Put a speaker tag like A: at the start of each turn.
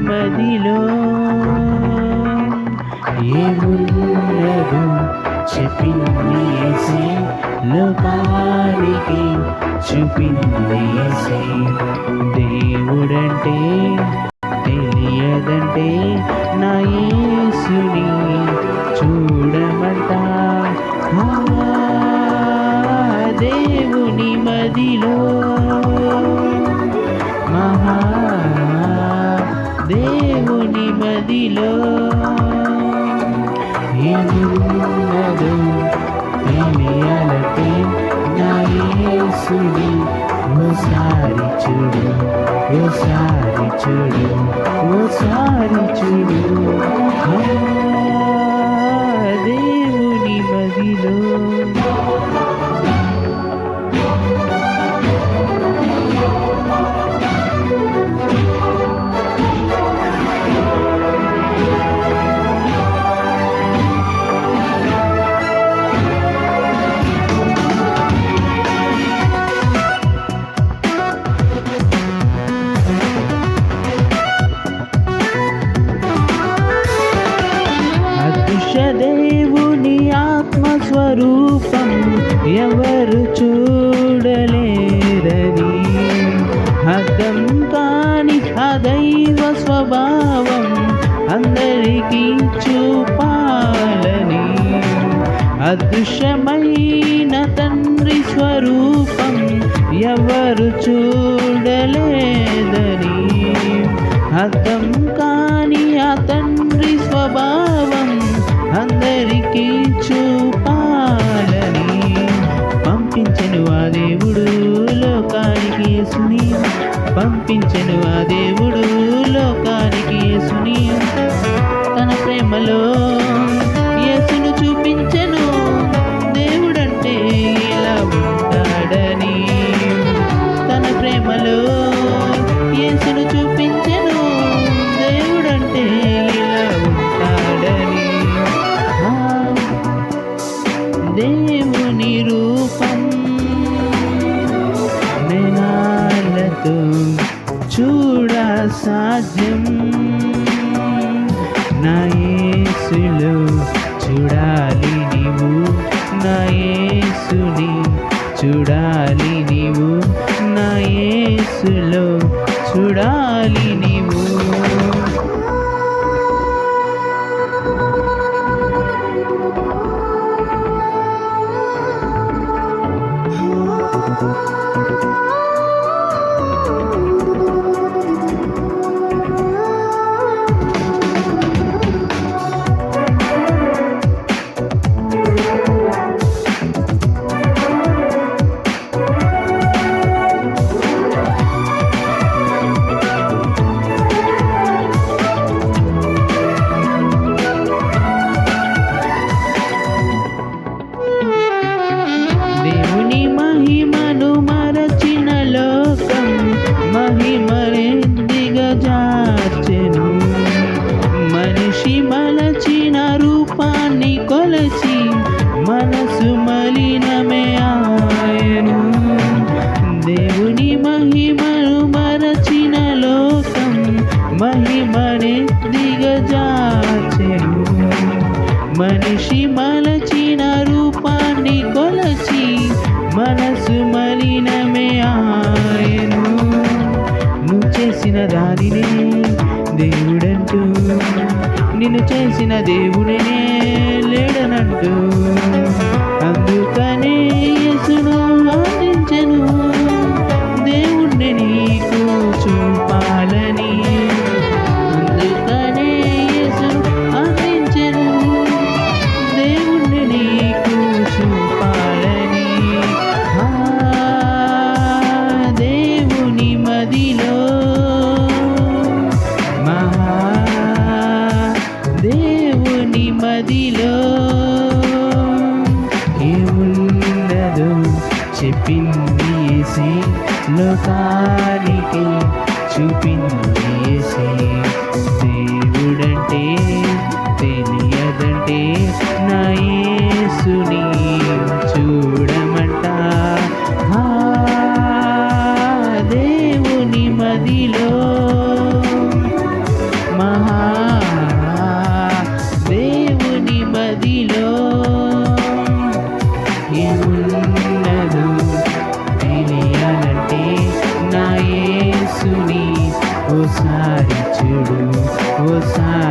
A: మదిలో ఏమున్నదో చెప్పింది యేసే, లోకానికి చూపింది యేసే. దేవుడంటే తెలియదంటే నా యేసుని చూడమంట. దేవుని మదిలో మహా దేవుని మదిలో ఏమున్నదో తెలియాలంటే నా యేసుని ఓసారి చూడు, ఓసారి చూడు, ఓసారి చూడు. దేవుని మదిలో దేవుని ఆత్మస్వరూపం ఎవరు చూడలేరని, అర్థం కాని అదైవ స్వభావం అందరికీ చూపాలని, అదృశ్యమైన తండ్రి స్వరూపం ఎవరు చూడలేదని, అర్థం కాని ఆ తండ్రి స్వభావం అందరికీ చూపాలని పంపించెను ఆ దేవుడు లోకానికి యేసుని, పంపించెను ఆ దేవుడు లోకానికి యేసుని. తన ప్రేమలో యేసును చూపించెను, దేవుడంటే ఇలా ఉంటాడని. తన ప్రేమలో యేసును చూపించెను, దేవుడంటే ఇలా ఉంటాడని. దేవుని రూపం నేనాళ్ళతో చూడ సాధ్యం, నా యేసులో చూడాలి నీవు, నా యేసుని చూడాలి నీవు, నా యేసులో చూడాలి నీవు. మహిమను మరచిన లోకం మహిమనే దిగజార్చెను, మనిషి మలచిన రూపాన్ని కొలచి మనసు మలినమే ఆయను. దేవుని మహిమను మరచిన లోకం మహిమనే దిగజార్చెను, మనిషి మలచిన రూపాన్ని కొలచి మనసు మలినమే ఆయను. నువ్వు చేసిన దానినే దేవుడంటూ, నిన్ను చేసిన దేవుడే లేడనంటూ, అందుకనే యేసును ఆశించెను, దేవుణ్ణి నీకు చూపాలని. అందుకనే యేసును ఆశించెను, దేవుణ్ణి నీకు చూపాలని. దేవుని మదిలో దేవుని మదిలో ఏమున్నదో చెప్పింది యేసే, లోకానికి చూపింది యేసే. దేవుడంటే తెలియదంటే నా యేసుని చూడమంట. దేవుని మదిలో ఉన్నదో తెలియాలంటే నా యేసుని ఓసారి చూడు ఓసారి